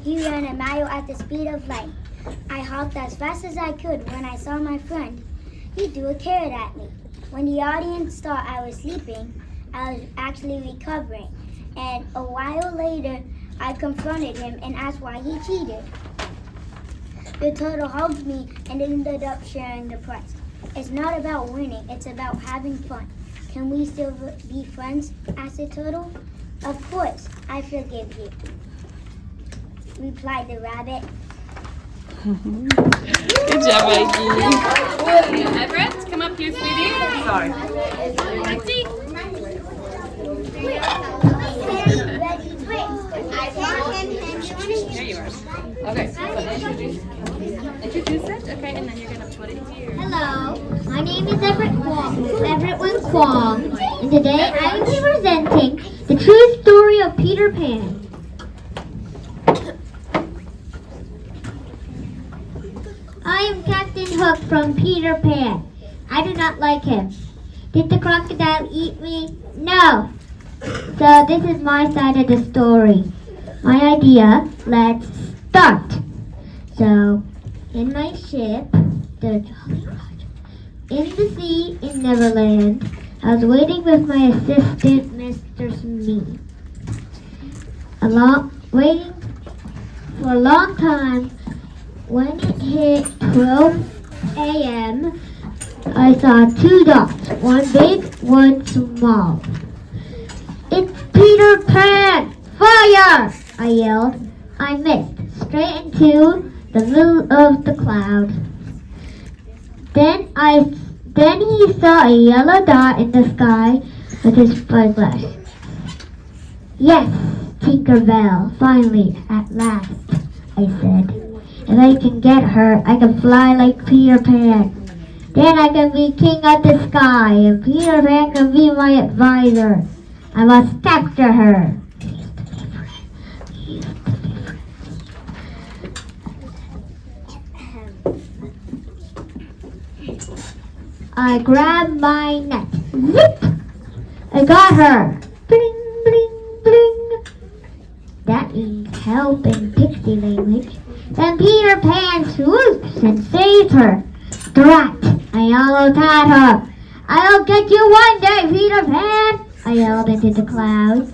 He ran a mile at the speed of light. I hopped as fast as I could. When I saw my friend, he threw a carrot at me. When the audience thought I was sleeping, I was actually recovering. And a while later, I confronted him and asked why he cheated. The turtle hugged me and ended up sharing the prize. It's not about winning, it's about having fun. Can we still be friends? Asked the turtle. Of course, I forgive you, replied the rabbit. Good job, Mikey. Everett, come up here, sweetie. Sorry. Lexi. There you are. Okay, so introduce it. Okay, and then you're gonna put it here. Hello, my name is Everett Kwong. Everett Wing Kwong, and today I will be presenting the true story of Peter Pan. I am Captain Hook from Peter Pan. I do not like him. Did the crocodile eat me? No. So this is my side of the story. My idea, let's start. So, in my ship, the Jolly Roger, in the sea in Neverland, I was waiting with my assistant, Mr. Smee. Waiting for a long time. When it hit 12 a.m., I saw 2 dots, one big, one small. It's Peter Pan! Fire! I yelled. I missed, straight into the middle of the cloud. Then he saw a yellow dot in the sky with his spyglass. Yes, Tinkerbell, finally, at last, I said. If I can get her, I can fly like Peter Pan. Then I can be king of the sky, and Peter Pan can be my advisor. I must capture her. I grabbed my net. Zip! I got her. Bling, bling, bling. That means help in pixie language. Then Peter Pan swoops and saves her. Drat! I yelled at her. I'll get you one day, Peter Pan! I yelled into the clouds.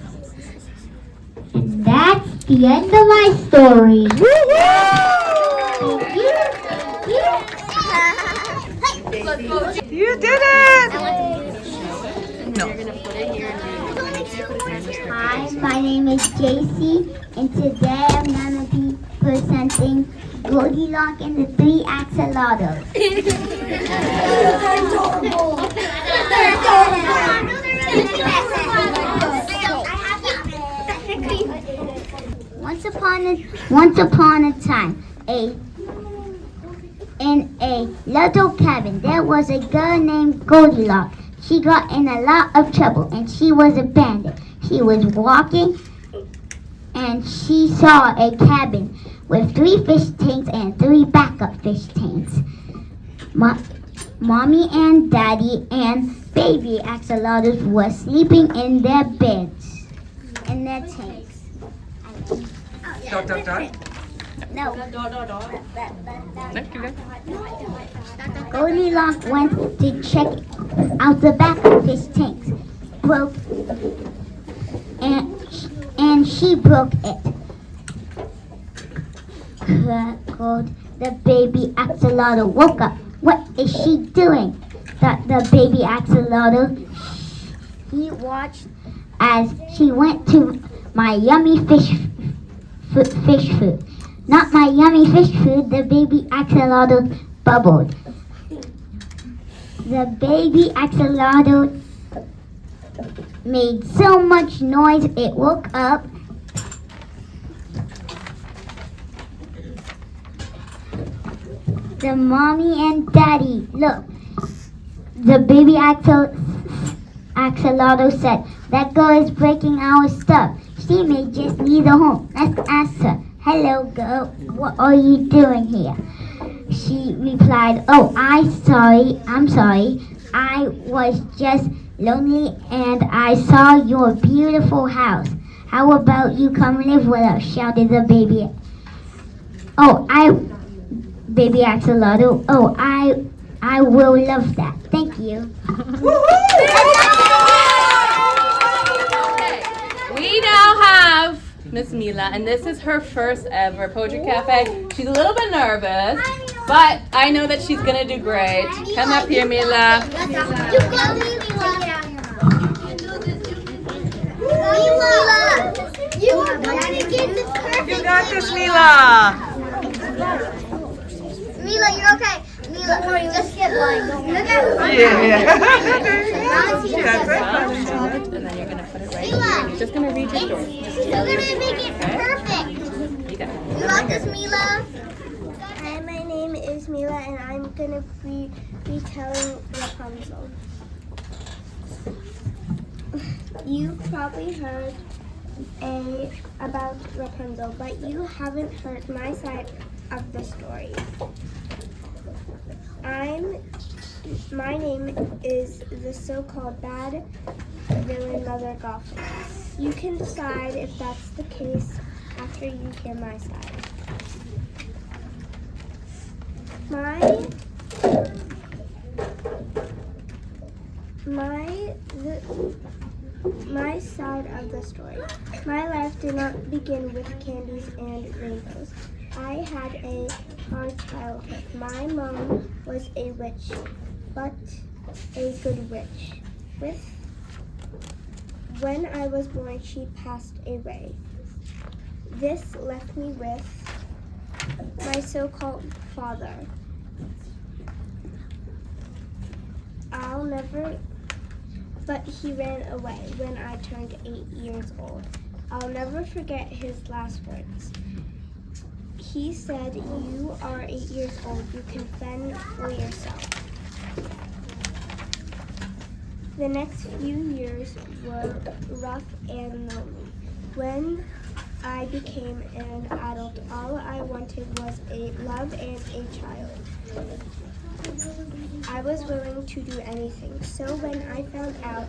And that's the end of my story. Thank you. You did it! Hi, my name is JC, and today I'm going to be presenting Goldilocks and the Three Axolotls. Once upon a time, in a little cabin, there was a girl named Goldilocks. She got in a lot of trouble, and she was a bandit. She was walking, and she saw a cabin with 3 fish tanks and 3 backup fish tanks. Mommy and Daddy and baby axolotls were sleeping in their beds, in their tanks. Dot, dot, dot. No. Goldilocks went to check out the backup fish tanks. And she broke it. Crackled. The baby axolotl woke up. What is she doing? Thought the baby axolotl. He watched as she went to my yummy fish food. Not my yummy fish food, the baby axolotl bubbled. The baby axolotl made so much noise it woke up the mommy and daddy. Look, the baby axolotl said, that girl is breaking our stuff. She may just need a home. Let's ask her. Hello, girl. What are you doing here? She replied, oh, I'm sorry. I was just lonely and I saw your beautiful house. How about you come live with us? Shouted the baby. Baby axolotl. Oh, I will love that. Thank you. We now have Miss Mila, and this is her first ever Poetry Cafe. She's a little bit nervous, but I know that she's gonna do great. Come up here, Mila. You are going to get this perfect. You got this, Mila. Mila, you're okay. Mila, just get blind. Look at her. Yeah. And then you're gonna put it right here. And you're just gonna read your story. You're going to make it perfect. You got it. You got this, Mila? Hi, my name is Mila, and I'm going to be retelling Rapunzel. You probably heard about Rapunzel, but you haven't heard my side of the story. My name is the so-called bad villain Mother Gothel. You can decide if that's the case after you hear my side. My side of the story. My life did not begin with candies and rainbows. I had a hard childhood. My mom was a witch, but a good witch. When I was born, she passed away. This left me with my so-called father. But he ran away when I turned 8 years old. I'll never forget his last words. He said, "You are 8 years old. You can fend for yourself." The next few years were rough and lonely. When I became an adult, all I wanted was a love and a child. I was willing to do anything. So when I found out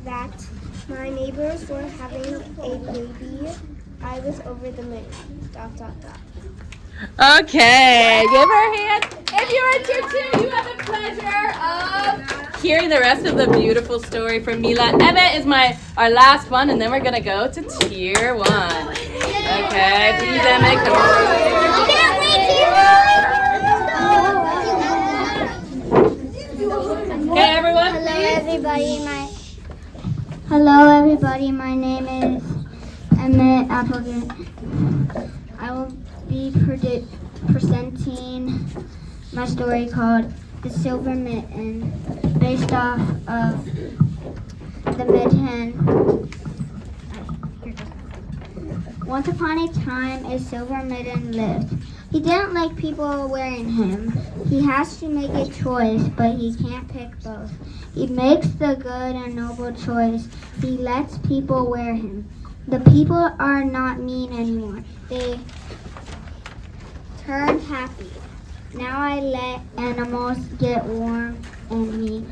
that my neighbors were having a baby, I was over the moon. ... Okay, give her a hand. If you're in tier 2, you have the pleasure of hearing the rest of the beautiful story from Mila. Emma is our last one, and then we're gonna go to tier 1. Okay, please, Emma, come on. Okay, everyone. Hello everybody, my name is Emmett Appleton. I will be presenting my story called The Silver Mitten, based off of the mitten. Once upon a time, a silver mitten lived. He didn't like people wearing him. He has to make a choice, but he can't pick both. He makes the good and noble choice. He lets people wear him. The people are not mean anymore. They turned happy. Now I let animals get warm and me.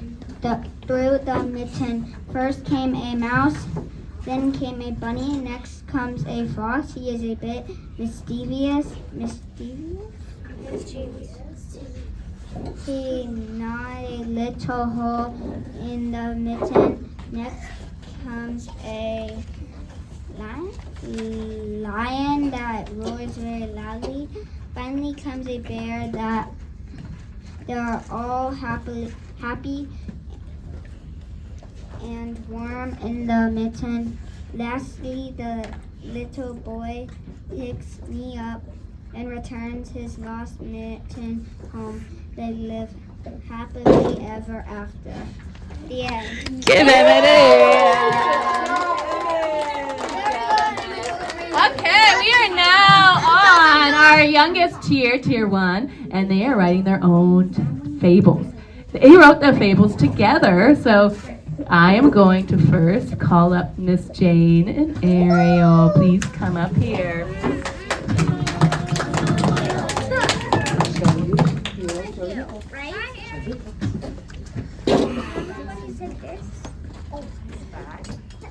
Through the mitten, first came a mouse, then came a bunny, next comes a fox. He is a bit mischievous. He gnawed a little hole in the mitten. Next comes a lion that roars very loudly. Finally comes a bear that they are all happy and warm in the mitten. Lastly, the little boy picks me up and returns his lost mitten home. They live happily ever after. The end. Give him an Okay, we are now on our youngest tier, tier 1, and they are writing their own fables. They wrote the fables together, so I am going to first call up Miss Jane and Ariel. Please come up here.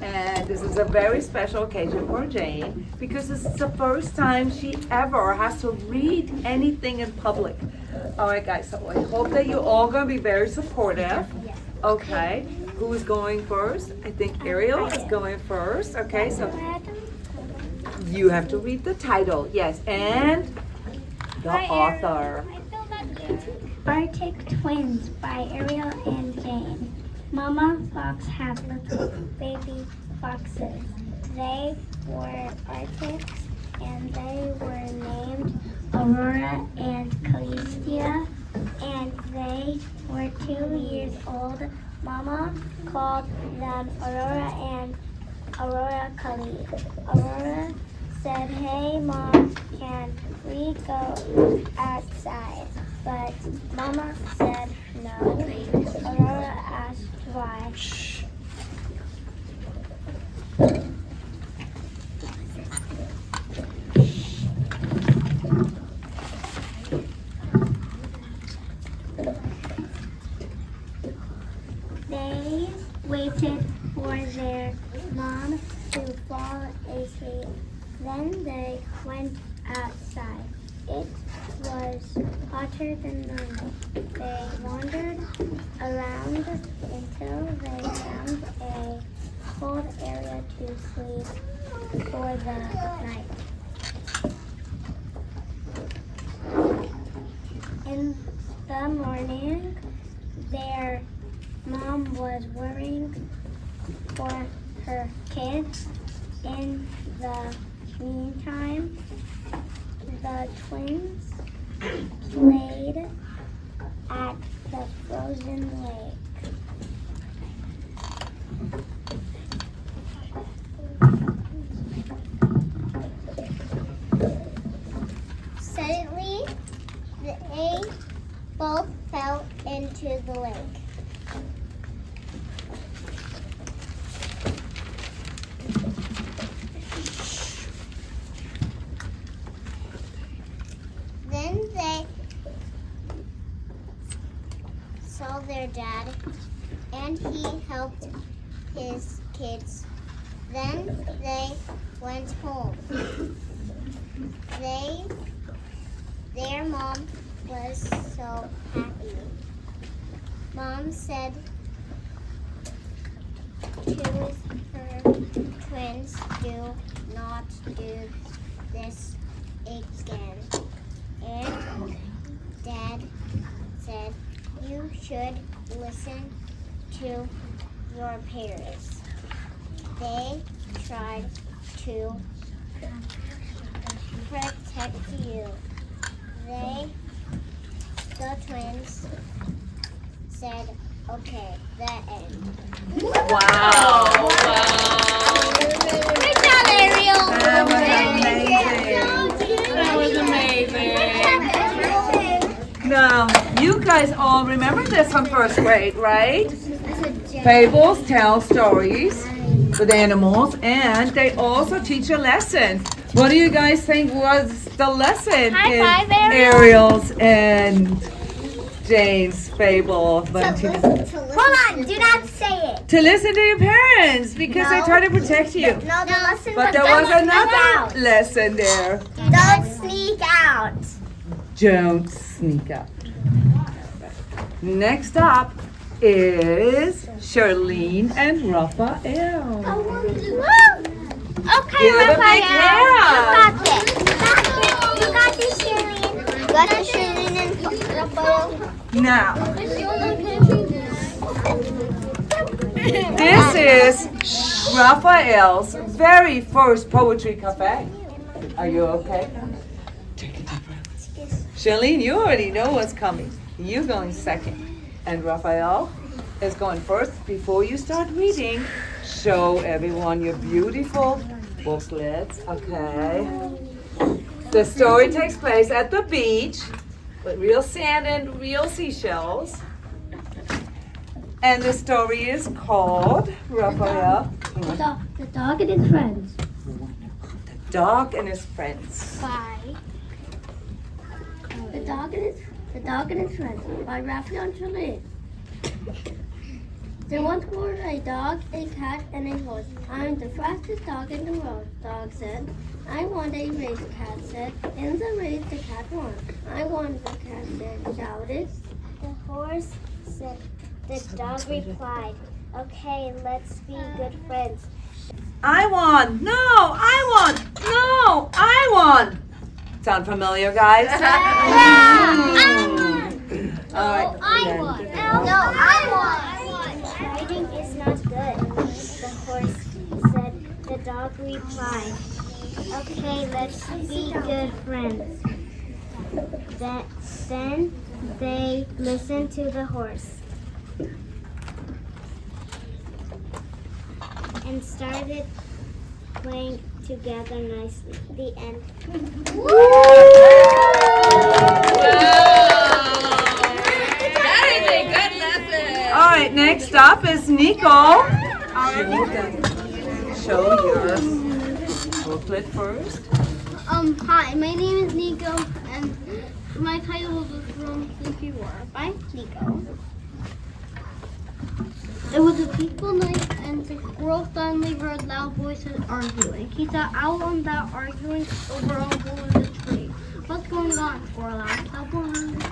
And this is a very special occasion for Jane because this is the first time she ever has to read anything in public. All right, guys, so I hope that you're all going to be very supportive. Okay, who is going first? I think Ariel is going first. Okay, so you have to read the title, yes, and the author. Arctic Twins by Ariel and Jane. Mama fox had little baby foxes. They were Arctics and they were named Aurora and Calistia, and they were 2 years old. Mama called them Aurora and Aurora Cali. Aurora said, "Hey Mom, can we go outside?" But Mama said no. Aurora asked why. They waited for their mom to fall asleep. Then they went outside. It was hotter than normal. They wandered around until they found a cold area to sleep for the night. In the morning, their mom was worrying for her kids. In the meantime, the twins played at the frozen lake. Suddenly, they both fell into the lake. Then they saw their dad, and he helped his kids. Then they went home. Their mom was so happy. Mom said to her twins, do not do this again. And Dad said, you should listen to your parents. They tried to protect you. The twins said, okay, the end. Wow. Great job, Ariel. That was amazing. Now, you guys all remember this from first grade, right? Fables tell stories with animals, and they also teach a lesson. What do you guys think was the lesson in Ariel's and Jane's fable? Hold on, do not say it. To listen to your parents, because they try to protect you. No, the lesson But there was another lesson there. Don't sneak out. Don't sneak out. Next up is Charlene and Raphael. Okay, Give a big hand. You got this, Charlene. You got this, Charlene and Raphael. Now, this is Raphael's very first poetry cafe. Are you okay? Take a deep breath. Charlene, you already know what's coming. You're going second. And Raphael is going first. Before you start reading, show everyone your beautiful booklets, okay? The story takes place at the beach with real sand and real seashells. And the story is called, Raphael, The dog and his friends. The Dog and His Friends. The dog and his friends by Raphael and Charlene. There once were a dog, a cat, and a horse. I'm the fastest dog in the world, dog said. I won a race, cat said. In the race, the cat won. I won, the cat said, shouted. The horse said, the dog replied, okay, let's be good friends. I won. No, I won. No, I won. Sound familiar, guys? All right. I won. No, I won. Riding is not good, the horse said. The dog replied, okay, let's be good friends. Then they listened to the horse and started playing together nicely. The end. That is a good lesson. All right, next up is Nico. Show your booklet first. Hi, my name is Nico, and my title is from Sleepy War by Nico. It was a peaceful night, and the squirrel suddenly heard loud voices arguing. He saw Owl and Bat arguing over a hole in the tree. What's going on? Squirrel asked.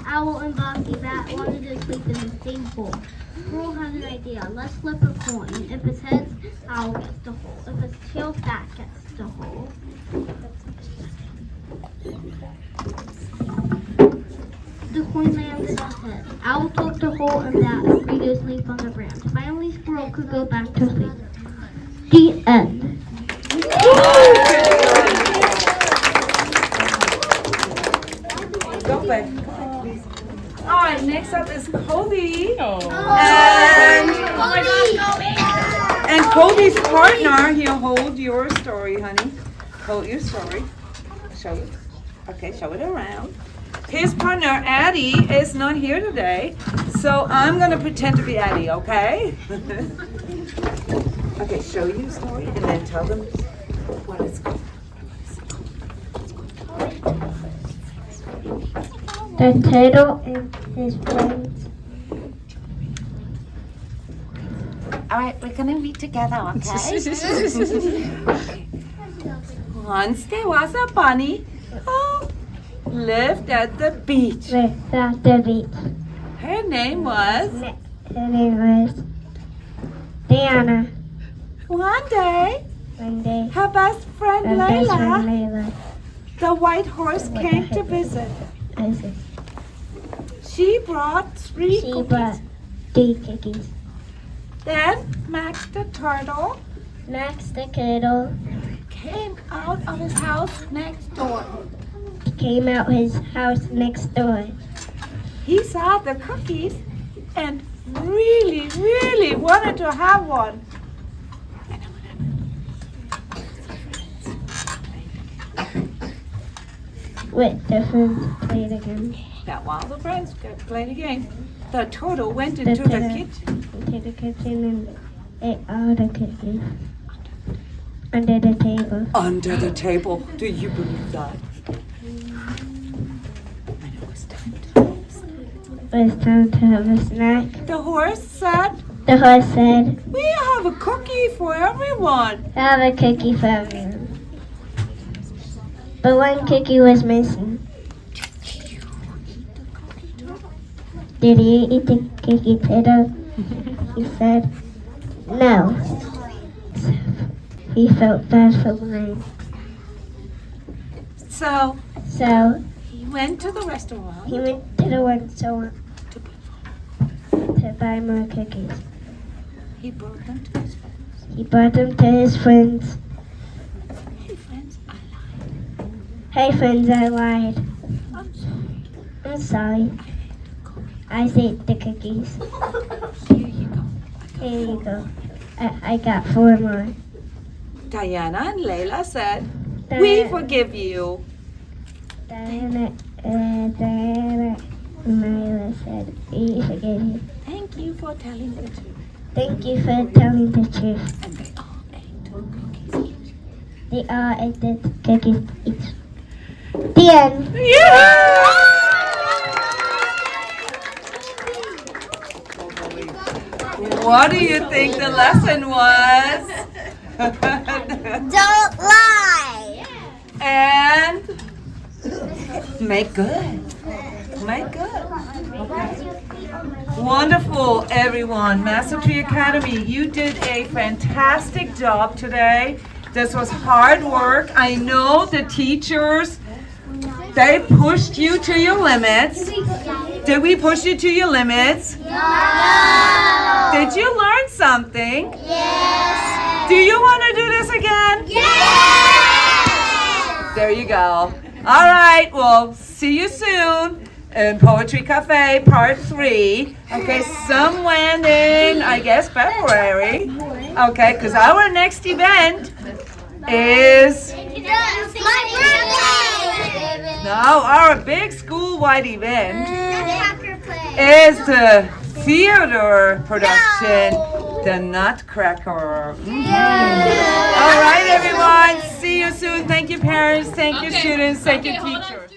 Owl and Bat wanted to sleep in the same hole. Squirrel had an idea. Let's flip a coin. If it's heads, Owl gets the hole. If it's tails, Bat gets the hole. The coin landed on head. Owl took the hole and Bat agreed to sleep on the branch. Finally, Squirrel could go back to sleep. The end. Go play. All right, next up is Kobe. And Kobe's partner, he'll hold your story, honey. Hold your story. Show it. Okay, show it around. His partner, Addie, is not here today, so I'm going to pretend to be Addie, okay? Okay, show you the story and then tell them what it's called. The turtle and his friends. All right, we're gonna read together, okay? Once there was a bunny who lived at the beach. Lived at the beach. Her name was Her name was Diana. one day. One day, Her best friend her best friend Layla, Layla the white horse, came to visit. She brought three She cookies. brought 3 cookies. Then Max the turtle Max the turtle came out of his house next door. came out his house next door. He saw the cookies and really wanted to have one. With the friends played again. Now while the friends played a game, the turtle went The into the turtle. kitchen. Into the kitchen and ate all the cookies. Under the table. Under the table. Do you believe that? It was time to have a snack. The horse said, The horse said, "We have a cookie for everyone." have a cookie for everyone. But one cookie was missing. Did he eat the cookie turtle? He said, no. He felt bad for lying. So So he went to the restaurant. he went to the restaurant to buy more cookies. He brought them to his friends. He brought them to his friends. Hey friends, I lied. Hey friends, I lied. I'm sorry. I'm sorry. I ate the cookies. Here you go. Here you go. I got 4 more. Diana and Layla said, Diana- "We forgive you." Diana and Layla said, we forgive you. Thank you for telling the truth. Thank you for telling the truth. And they all ate 2 cookies each. They all ate the cookies each. The end. What do you think the lesson was? Don't lie. And make good. Make good. Wonderful, everyone. Master Tree Academy, you did a fantastic job today. This was hard work. I know the teachers, they pushed you to your limits. Did we push you to your limits? No. Did you learn something? Yes. Do you want to do this again? Yes. There you go. All right, well, see you soon in Poetry Cafe Part 3. Okay, somewhere in, I guess, February. Okay, because our next event is, My birthday. no, our big school-wide event is the theater production, The Nutcracker. All right, everyone. See you soon. Thank you, parents. Thank you, students. Thank you, teachers.